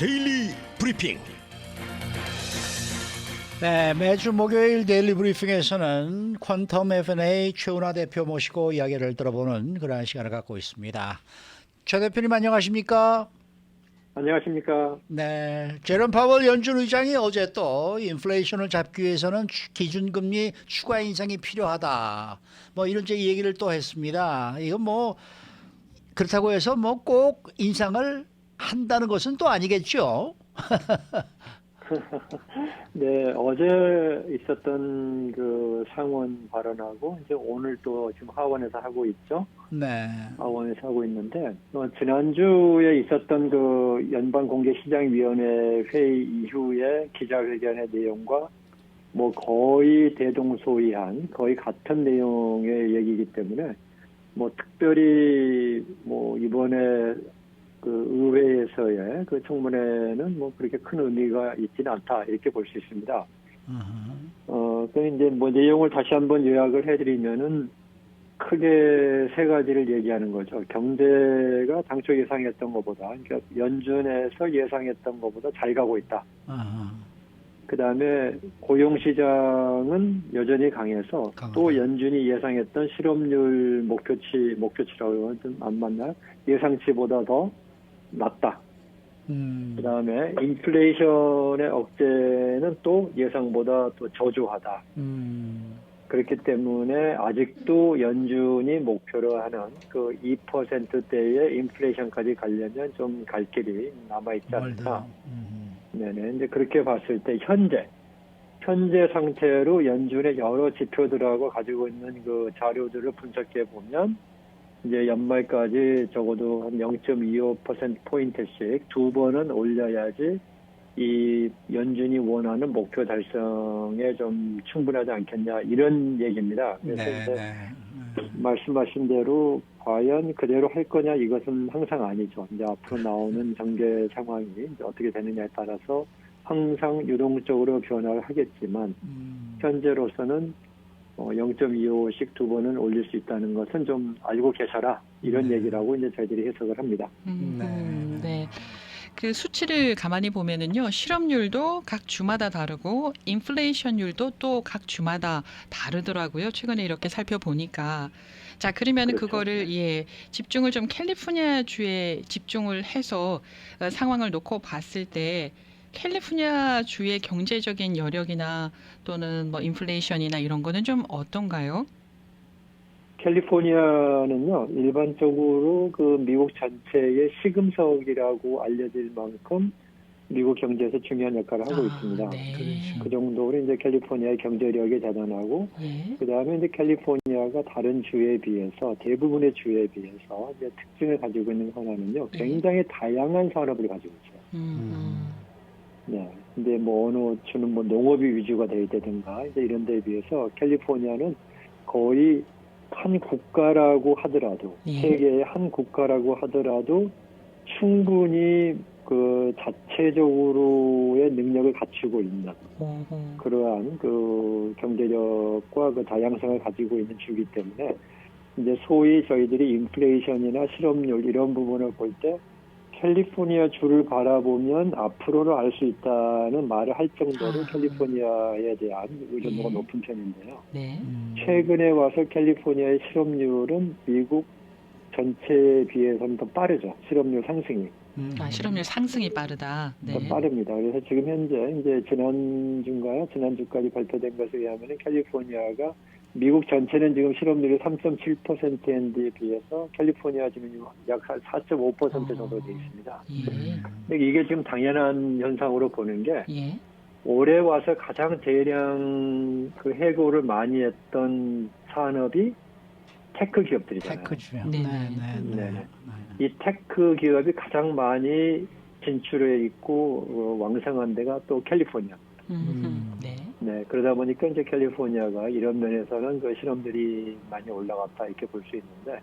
데일리 브리핑. 네, 매주 목요일 데일리 브리핑에서는 퀀텀 F&A 최은하 대표 모시고 이야기를 들어보는 그러한 시간을 갖고 있습니다. 최 대표님 안녕하십니까? 안녕하십니까. 네, 제롬 파월 연준 의장이 어제 또 인플레이션을 잡기 위해서는 기준금리 추가 인상이 필요하다. 뭐 이런 제 얘기를 또 했습니다. 이건 뭐 그렇다고 해서 뭐 꼭 인상을 한다는 것은 또 아니겠죠? 네, 어제 있었던 그 상원 발언하고 이제 오늘 또 지금 하원에서 하고 있죠. 네. 하원에서 하고 있는데 지난주에 있었던 그 연방공개시장위원회 회의 이후에 기자회견의 내용과 뭐 거의 대동소이한 거의 같은 내용의 얘기이기 때문에 뭐 특별히 뭐 이번에 그 의회에서의 그 청문회는 뭐 그렇게 큰 의미가 있지는 않다 이렇게 볼 수 있습니다. 그 이제 뭐 내용을 다시 한번 요약을 해드리면은 크게 세 가지를 얘기하는 거죠. 경제가 당초 예상했던 것보다, 그러니까 연준에서 예상했던 것보다 잘 가고 있다. 그 다음에 고용시장은 여전히 강해서 또 연준이 예상했던 실업률 목표치라고 하면 좀 안 맞나요? 예상치보다 더 낮다. 그 다음에 인플레이션의 억제는 또 예상보다 또 저조하다. 그렇기 때문에 아직도 연준이 목표로 하는 그 2%대의 인플레이션까지 가려면 좀 갈 길이 남아있지 않나. 네네. 이제 그렇게 봤을 때 현재 상태로 연준의 여러 지표들하고 가지고 있는 그 자료들을 분석해 보면 이제 연말까지 적어도 한 0.25%포인트씩 두 번은 올려야지 이 연준이 원하는 목표 달성에 좀 충분하지 않겠냐 이런 얘기입니다. 그래서 이제 말씀하신 대로 과연 그대로 할 거냐 이것은 항상 아니죠. 이제 앞으로 나오는 경제 상황이 이제 어떻게 되느냐에 따라서 항상 유동적으로 변화를 하겠지만 현재로서는 0.25씩 두 번은 올릴 수 있다는 것은 좀 알고 계셔라 이런 얘기라고 이제 저희들이 해석을 합니다. 네. 그 수치를 가만히 보면은요, 실업률도 각 주마다 다르고 인플레이션율도 또 각 주마다 다르더라고요. 최근에 이렇게 살펴보니까. 자, 그러면은 그렇죠. 그거를 집중을 좀 캘리포니아 주에 집중을 해서 상황을 놓고 봤을 때 캘리포니아 주의 경제적인 여력이나 또는 뭐 인플레이션이나 이런 거는 좀 어떤가요? 캘리포니아는요, 일반적으로 그 미국 전체의 시금석이라고 알려질 만큼 미국 경제에서 중요한 역할을 하고 있습니다. 네. 그 정도로 이제 캘리포니아의 경제력이 대단하고, 예. 그 다음에 이제 캘리포니아가 다른 주에 비해서, 대부분의 주에 비해서 이제 특징을 가지고 있는 하나는요, 굉장히 다양한 산업을 가지고 있어요. 네. 근데 뭐 어느 주는 뭐 농업이 위주가 되어 있다든가, 이제 이런 데에 비해서 캘리포니아는 거의 한 국가라고 하더라도 세계의 한 국가라고 하더라도 충분히 그 자체적으로의 능력을 갖추고 있는 그러한 그 경제력과 그 다양성을 가지고 있는 주기 때문에 이제 소위 저희들이 인플레이션이나 실업률 이런 부분을 볼 때 캘리포니아 주를 바라보면 앞으로는 알 수 있다는 말을 할 정도로 캘리포니아에 대한 의존도가 높은 편인데요. 네. 최근에 와서 캘리포니아의 실업률은 미국 전체에 비해서는 더 빠르죠. 실업률 상승이. 실업률 상승이 빠르다. 네. 더 빠릅니다. 그래서 지금 현재 이제 지난주까지 발표된 것에 의하면 캘리포니아가 미국 전체는 지금 실업률이 3.7%인데 비해서 캘리포니아 지금 약 4.5% 정도 되어 있습니다. 근데 이게 지금 당연한 현상으로 보는 게 올해 와서 가장 대량 그 해고를 많이 했던 산업이 테크 기업들이잖아요. 테크주요. 네네. 이 테크 기업이 가장 많이 진출해 있고 왕성한 데가 또 캘리포니아. 네, 그러다 보니까 이제 캘리포니아가 이런 면에서는 그 실업률이 많이 올라갔다 이렇게 볼 수 있는데,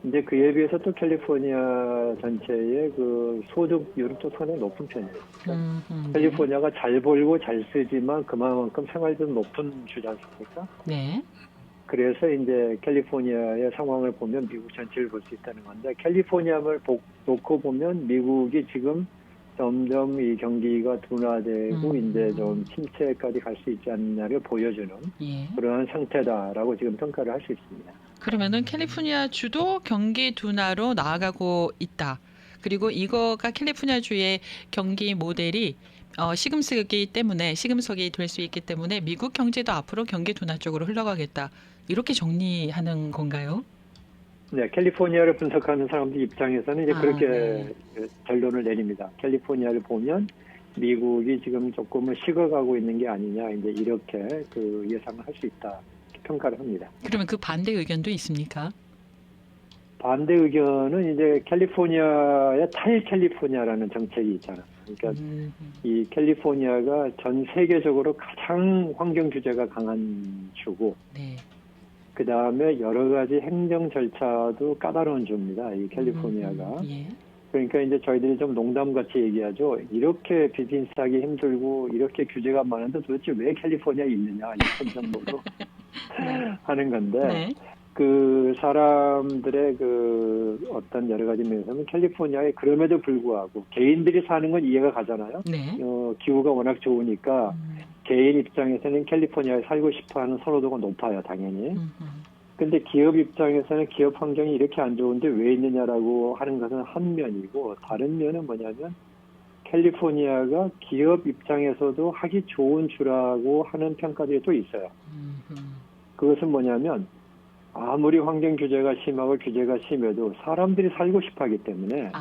이제 그에 비해서 또 캘리포니아 전체의 그 소득률은 또 상당히 높은 편이에요. 캘리포니아가 잘 벌고 잘 쓰지만 그만큼 생활비도 높은 주지 않습니까? 네. 그래서 이제 캘리포니아의 상황을 보면 미국 전체를 볼 수 있다는 건데, 캘리포니아를 놓고 보면 미국이 지금 점점 이 경기가 둔화되고 이제 좀 침체까지 갈 수 있지 않느냐를 보여주는 예. 그러한 상태다라고 지금 평가를 할 수 있습니다. 그러면은 캘리포니아 주도 경기 둔화로 나아가고 있다. 그리고 이거가 캘리포니아 주의 경기 모델이 시금석이 될 수 있기 때문에 미국 경제도 앞으로 경기 둔화 쪽으로 흘러가겠다. 이렇게 정리하는 건가요? 네, 캘리포니아를 분석하는 사람들 입장에서는 이제 그렇게 네. 결론을 내립니다. 캘리포니아를 보면 미국이 지금 조금은 식어가고 있는 게 아니냐, 이제 이렇게 그 예상을 할 수 있다 평가를 합니다. 그러면 그 반대 의견도 있습니까? 반대 의견은 이제 캘리포니아의 탈캘리포니아라는 정책이 있잖아요. 그러니까 이 캘리포니아가 전 세계적으로 가장 환경 규제가 강한 주고, 네. 그 다음에 여러 가지 행정 절차도 까다로운 주입니다. 이 캘리포니아가. 예. 그러니까 이제 저희들이 좀 농담같이 얘기하죠. 이렇게 비즈니스하기 힘들고 이렇게 규제가 많은데 도대체 왜 캘리포니아에 있느냐 이런 정도로 하는 건데. 네. 그 사람들의 그 어떤 여러 가지 면에서는 캘리포니아에 그럼에도 불구하고 개인들이 사는 건 이해가 가잖아요. 네. 기후가 워낙 좋으니까 개인 입장에서는 캘리포니아에 살고 싶어하는 선호도가 높아요, 당연히. 근데 기업 입장에서는 기업 환경이 이렇게 안 좋은데 왜 있느냐라고 하는 것은 한 면이고, 다른 면은 뭐냐면 캘리포니아가 기업 입장에서도 하기 좋은 주라고 하는 평가들이 또 있어요. 그것은 뭐냐면 아무리 환경 규제가 심하고 규제가 심해도 사람들이 살고 싶어 하기 때문에 네.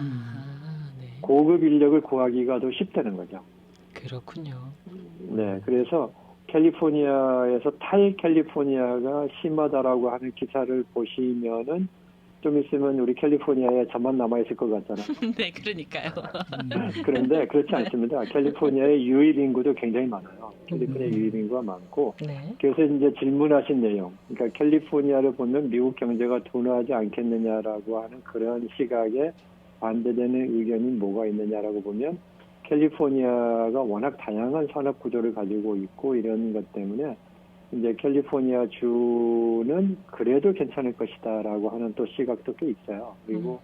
고급 인력을 구하기가 더 쉽다는 거죠. 그렇군요. 네, 그래서 캘리포니아에서 탈캘리포니아가 심하다라고 하는 기사를 보시면은 좀 있으면 우리 캘리포니아에 저만 남아있을 것 같잖아요. 네, 그러니까요. 그런데 그렇지 않습니다. 캘리포니아의 유입 인구도 굉장히 많아요. 캘리포니아 유입 인구가 많고, 네. 그래서 이제 질문하신 내용, 그러니까 캘리포니아를 보면 미국 경제가 둔화하지 않겠느냐라고 하는 그런 시각에 반대되는 의견이 뭐가 있느냐라고 보면, 캘리포니아가 워낙 다양한 산업 구조를 가지고 있고 이런 것 때문에 이제 캘리포니아 주는 그래도 괜찮을 것이다라고 하는 또 시각도 꽤 있어요. 그리고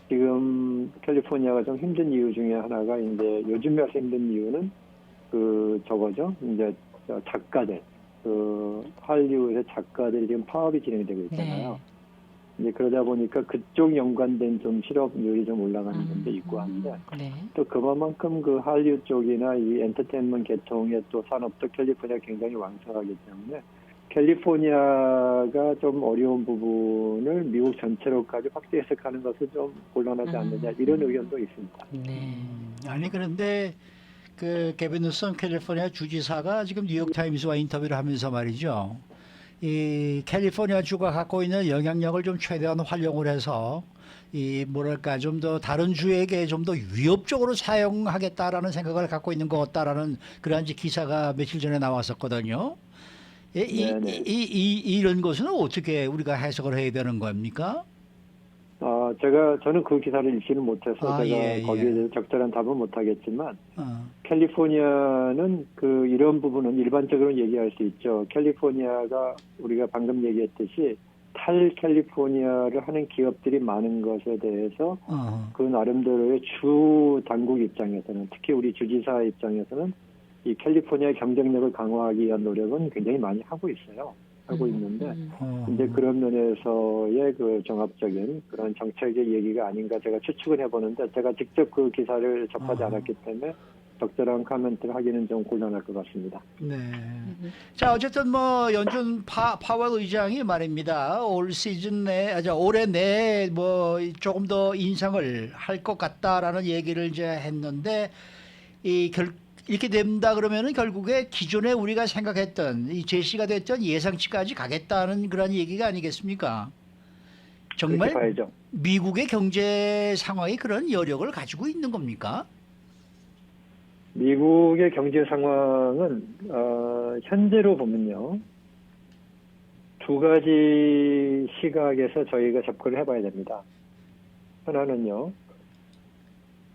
지금 캘리포니아가 좀 힘든 이유 중에 하나가 이제 요즘에 와서 힘든 이유는 저거죠. 이제 작가들, 할리우드의 작가들이 지금 파업이 진행되고 있잖아요. 네. 이제 그러다 보니까 그쪽 연관된 좀 실업률이 좀 올라가는 면도 있고 한데, 네. 또 그만큼 그 할리우드 쪽이나 이 엔터테인먼트 계통의 또 산업도 캘리포니아 굉장히 왕성하기 때문에 캘리포니아가 좀 어려운 부분을 미국 전체로까지 확대 해석하는 것은 좀 곤란하지 않느냐 이런 의견도 있습니다. 네. 아니 그런데 그 게빈 뉴섬 캘리포니아 주지사가 지금 뉴욕타임스와 인터뷰를 하면서 말이죠. 이 캘리포니아 주가 갖고 있는 영향력을 좀 최대한 활용을 해서 이 뭐랄까 좀 더 다른 주에게 좀 더 위협적으로 사용하겠다라는 생각을 갖고 있는 것 같다라는 그러한 기사가 며칠 전에 나왔었거든요. 이런 것은 어떻게 우리가 해석을 해야 되는 겁니까? 저는 그 기사를 읽지는 못해서 제가 거기에 대해서 적절한 답은 못하겠지만, 캘리포니아는 이런 부분은 일반적으로 얘기할 수 있죠. 캘리포니아가 우리가 방금 얘기했듯이 탈캘리포니아를 하는 기업들이 많은 것에 대해서 그 나름대로의 주 당국 입장에서는, 특히 우리 주지사 입장에서는 이 캘리포니아 경쟁력을 강화하기 위한 노력은 굉장히 많이 하고 있어요. 하고 있는데 이제 그런 면에서의 그 종합적인 그런 정책의 얘기가 아닌가 제가 추측을 해보는데, 제가 직접 그 기사를 접하지 않았기 때문에 적절한 코멘트를 하기는 좀 곤란할 것 같습니다. 네. 자, 어쨌든 뭐 연준 파월 의장이 말입니다. 올 시즌 올해 내에 뭐 조금 더 인상을 할 것 같다라는 얘기를 이제 했는데, 이렇게 된다 그러면은 결국에 기존에 우리가 생각했던 이 제시가 됐던 예상치까지 가겠다는 그런 얘기가 아니겠습니까? 정말 봐야죠. 미국의 경제 상황이 그런 여력을 가지고 있는 겁니까? 미국의 경제 상황은 현재로 보면요, 두 가지 시각에서 저희가 접근을 해봐야 됩니다. 하나는요,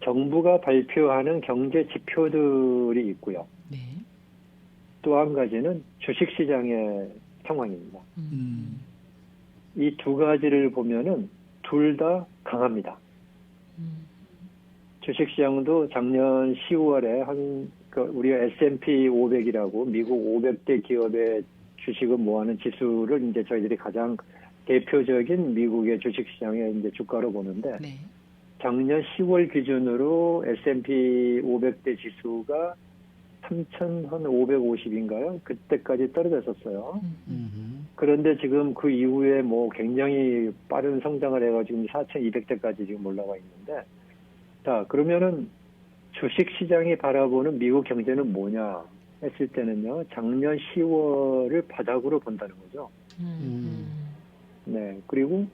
정부가 발표하는 경제 지표들이 있고요. 네. 또 한 가지는 주식시장의 상황입니다. 이 두 가지를 보면은 둘 다 강합니다. 주식시장도 작년 10월에 우리가 S&P 500이라고 미국 500대 기업의 주식을 모아는 지수를 이제 저희들이 가장 대표적인 미국의 주식시장의 이제 주가로 보는데 네. 작년 10월 기준으로 S&P 500대 지수가 3,550인가요? 그때까지 떨어졌었어요. 그런데 지금 그 이후에 뭐 굉장히 빠른 성장을 해가지고 4,200대까지 지금 올라가 있는데, 자, 그러면은 주식 시장이 바라보는 미국 경제는 뭐냐 했을 때는요, 작년 10월을 바닥으로 본다는 거죠. 네. 그리고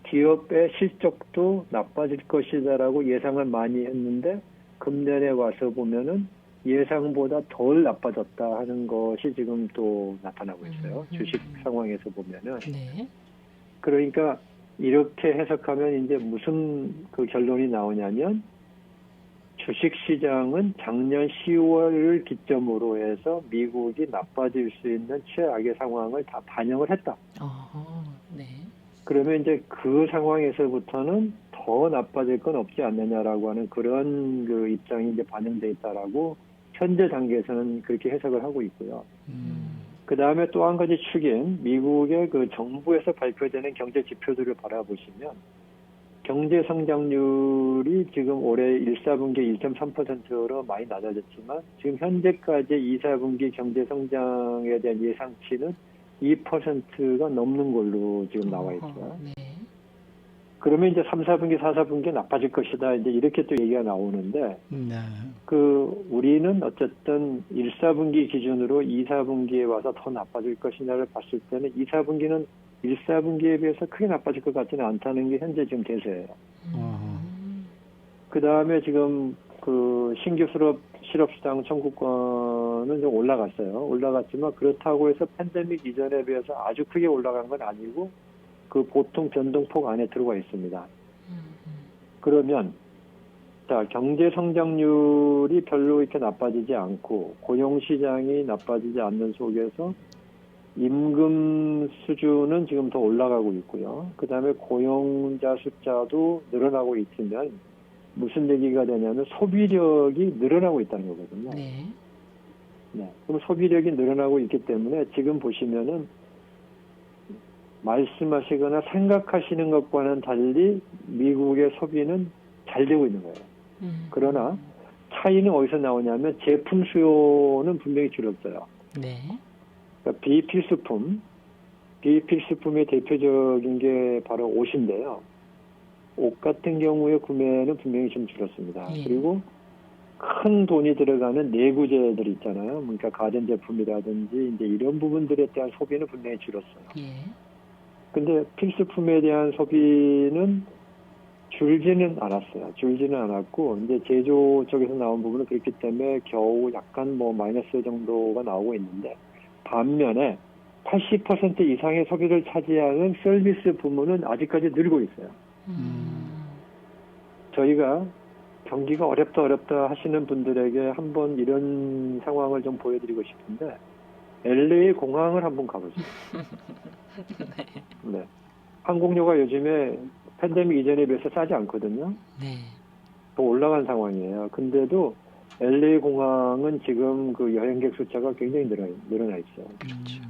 기업의 실적도 나빠질 것이다라고 예상을 많이 했는데, 금년에 와서 보면은 예상보다 덜 나빠졌다 하는 것이 지금 또 나타나고 있어요. 주식 상황에서 보면은. 네. 그러니까 이렇게 해석하면 이제 무슨 그 결론이 나오냐면 주식 시장은 작년 10월을 기점으로 해서 미국이 나빠질 수 있는 최악의 상황을 다 반영을 했다. 네. 그러면 이제 그 상황에서부터는 더 나빠질 건 없지 않느냐라고 하는 그런 그 입장이 이제 반영돼 있다라고 현재 단계에서는 그렇게 해석을 하고 있고요. 그 다음에 또 한 가지 축인 미국의 그 정부에서 발표되는 경제 지표들을 바라보시면 경제 성장률이 지금 올해 1, 4분기 1.3%로 많이 낮아졌지만 지금 현재까지 2, 4분기 경제 성장에 대한 예상치는 2%가 넘는 걸로 지금 나와 있어요. 네. 그러면 이제 3, 4분기, 4, 4분기 나빠질 것이다. 이제 이렇게 또 얘기가 나오는데, 네. 우리는 어쨌든 1, 4분기 기준으로 2, 4분기에 와서 더 나빠질 것이냐를 봤을 때는 2, 4분기는 1, 4분기에 비해서 크게 나빠질 것 같지는 않다는 게 현재 지금 대세예요. 그 다음에 지금 그 신규 실업수당 청구권은 좀 올라갔어요. 올라갔지만 그렇다고 해서 팬데믹 이전에 비해서 아주 크게 올라간 건 아니고 그 보통 변동폭 안에 들어가 있습니다. 그러면 자, 경제 성장률이 별로 이렇게 나빠지지 않고 고용 시장이 나빠지지 않는 속에서 임금 수준은 지금 더 올라가고 있고요. 그 다음에 고용자 숫자도 늘어나고 있으면 무슨 얘기가 되냐면 소비력이 늘어나고 있다는 거거든요. 네. 네. 그럼 소비력이 늘어나고 있기 때문에 지금 보시면은 말씀하시거나 생각하시는 것과는 달리 미국의 소비는 잘 되고 있는 거예요. 그러나 차이는 어디서 나오냐면 제품 수요는 분명히 줄었어요. 네. 그러니까 비필수품의 대표적인 게 바로 옷인데요. 옷 같은 경우의 구매는 분명히 좀 줄었습니다. 예. 그리고 큰 돈이 들어가는 내구재들 있잖아요. 그러니까 가전제품이라든지 이제 이런 부분들에 대한 소비는 분명히 줄었어요. 예. 근데 필수품에 대한 소비는 줄지는 않았어요. 줄지는 않았고, 이제 제조 쪽에서 나온 부분은 그렇기 때문에 겨우 약간 뭐 마이너스 정도가 나오고 있는데, 반면에 80% 이상의 소비를 차지하는 서비스 부문은 아직까지 늘고 있어요. 저희가 경기가 어렵다 하시는 분들에게 한번 이런 상황을 좀 보여드리고 싶은데, LA 공항을 한번 가보세요. 네. 항공료가 요즘에 팬데믹 이전에 비해서 싸지 않거든요. 네. 더 올라간 상황이에요. 근데도 LA 공항은 지금 그 여행객 숫자가 굉장히 늘어나 있어요. 그렇죠.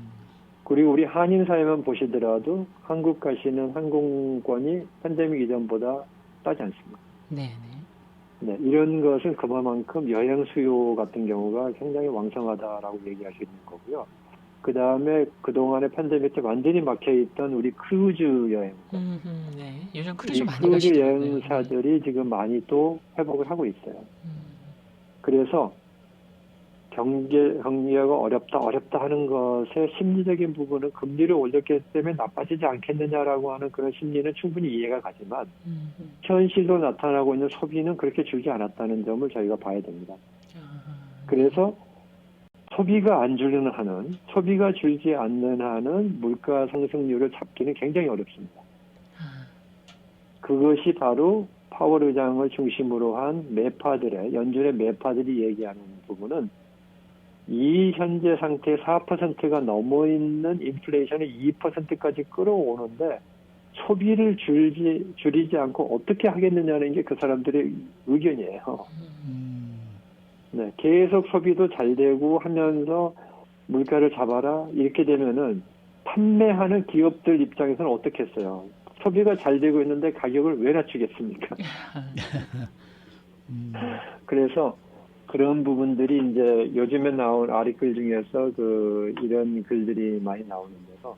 그리고 우리 한인사회만 보시더라도 한국 가시는 항공권이 팬데믹 이전보다 싸지 않습니다. 네. 네, 이런 것은 그만큼 여행 수요 같은 경우가 굉장히 왕성하다라고 얘기할 수 있는 거고요. 그 다음에 그동안에 팬데믹 때 완전히 막혀있던 우리 크루즈 여행. 네. 요즘 크루즈 이 많이 크루즈 가시더라고요. 여행사들이 지금 많이 또 회복을 하고 있어요. 그래서 경기가 어렵다 하는 것의 심리적인 부분은 금리를 올렸기 때문에 나빠지지 않겠느냐라고 하는 그런 심리는 충분히 이해가 가지만 현실로 나타나고 있는 소비는 그렇게 줄지 않았다는 점을 저희가 봐야 됩니다. 그래서 소비가 줄지 않는 한은 물가 상승률을 잡기는 굉장히 어렵습니다. 그것이 바로 파월 의장을 중심으로 한 연준의 매파들이 얘기하는 부분은 이 현재 상태 4%가 넘어 있는 인플레이션을 2%까지 끌어오는데 소비를 줄이지 않고 어떻게 하겠느냐는 게 그 사람들의 의견이에요. 네, 계속 소비도 잘 되고 하면서 물가를 잡아라 이렇게 되면은 판매하는 기업들 입장에서는 어떻겠어요? 소비가 잘 되고 있는데 가격을 왜 낮추겠습니까? 그래서 그런 부분들이 이제 요즘에 나온 아리클 중에서 이런 글들이 많이 나오는데서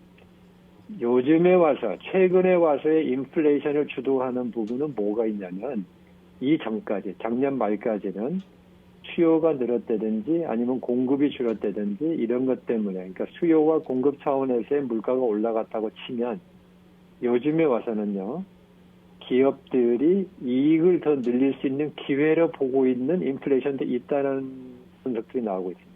요즘에 와서 최근에 와서의 인플레이션을 주도하는 부분은 뭐가 있냐면 이 전까지 작년 말까지는 수요가 늘었다든지 아니면 공급이 줄었다든지 이런 것 때문에 그러니까 수요와 공급 차원에서의 물가가 올라갔다고 치면 요즘에 와서는요 기업들이 이익을 더 늘릴 수 있는 기회를 보고 있는 인플레이션도 있다는 분석들이 나오고 있습니다.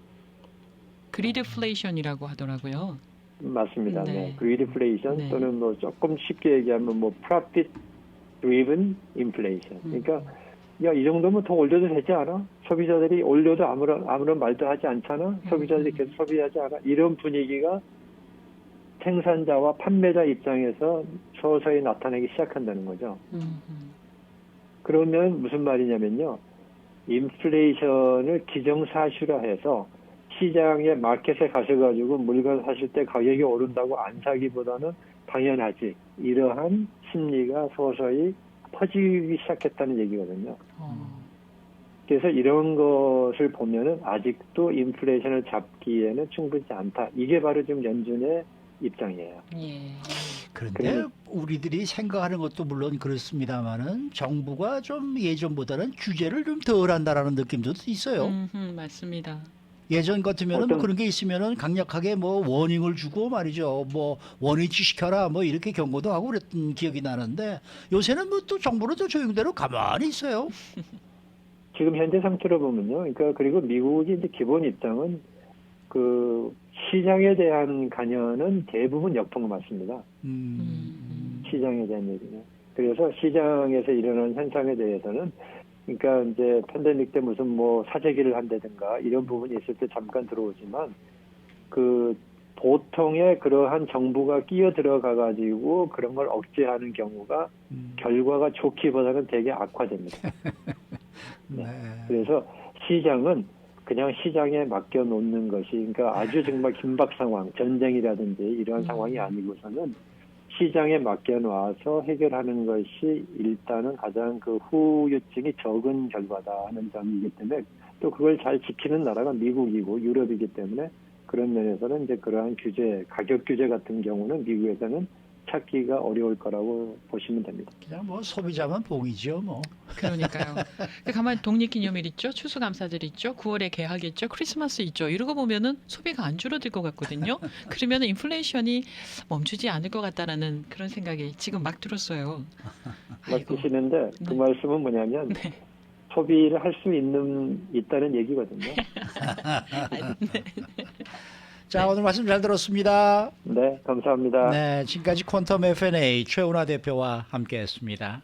그리드플레이션이라고 하더라고요. 맞습니다. 네. 네. 그리드플레이션 네. 또는 뭐 조금 쉽게 얘기하면 뭐 profit driven inflation. 그러니까 야, 이 정도면 더 올려도 되지 않아? 소비자들이 올려도 아무런 말도 하지 않잖아? 소비자들이 계속 소비하지 않아? 이런 분위기가 생산자와 판매자 입장에서 서서히 나타나기 시작한다는 거죠. 그러면 무슨 말이냐면요. 인플레이션을 기정사실화해서 시장에 마켓에 가셔가지고 물건 사실 때 가격이 오른다고 안 사기보다는 당연하지. 이러한 심리가 서서히 퍼지기 시작했다는 얘기거든요. 그래서 이런 것을 보면은 아직도 인플레이션을 잡기에는 충분치 않다. 이게 바로 지금 연준의 입장이에요. 예. 그런데 우리들이 생각하는 것도 물론 그렇습니다만은 정부가 좀 예전보다는 규제를 좀 덜 한다라는 느낌도 있어요. 맞습니다. 예전 같으면은 그런 게 있으면은 강력하게 뭐 워닝을 주고 말이죠. 뭐 원위치 시켜라 뭐 이렇게 경고도 하고 그랬던 기억이 나는데 요새는 뭐 또 정부는 또 조용대로 가만히 있어요. 지금 현재 상태로 보면요. 그러니까 그리고 미국이 이제 기본 입장은 시장에 대한 관여는 대부분 역풍 맞습니다. 시장에 대한 얘기는. 그래서 시장에서 일어나는 현상에 대해서는 그러니까 이제 팬데믹 때 무슨 뭐 사재기를 한다든가 이런 부분이 있을 때 잠깐 들어오지만 보통의 그러한 정부가 끼어 들어가 가지고 그런 걸 억제하는 경우가 결과가 좋기보다는 되게 악화됩니다. 네. 그래서 시장은 그냥 시장에 맡겨 놓는 것이 그러니까 아주 정말 긴박 상황, 전쟁이라든지 이러한 상황이 아니고서는 시장에 맡겨 놔서 해결하는 것이 일단은 가장 후유증이 적은 결과다 하는 점이기 때문에 또 그걸 잘 지키는 나라가 미국이고 유럽이기 때문에 그런 면에서는 이제 그러한 규제, 가격 규제 같은 경우는 미국에서는 찾기가 어려울 거라고 보시면 됩니다. 그냥 뭐 소비자만 복이죠, 뭐. 그러니까요. 가만 독립기념일 있죠, 추수감사절 있죠, 9월에 개학 있죠, 크리스마스 있죠. 이러고 보면은 소비가 안 줄어들 것 같거든요. 그러면 인플레이션이 멈추지 않을 것 같다라는 그런 생각이 지금 막 들었어요. 맞으시는데 그 말씀은 뭐냐면 소비를 할 수 있다는 얘기거든요. 자, 오늘 말씀 잘 들었습니다. 네, 감사합니다. 네, 지금까지 퀀텀 F&A 최은하 대표와 함께했습니다.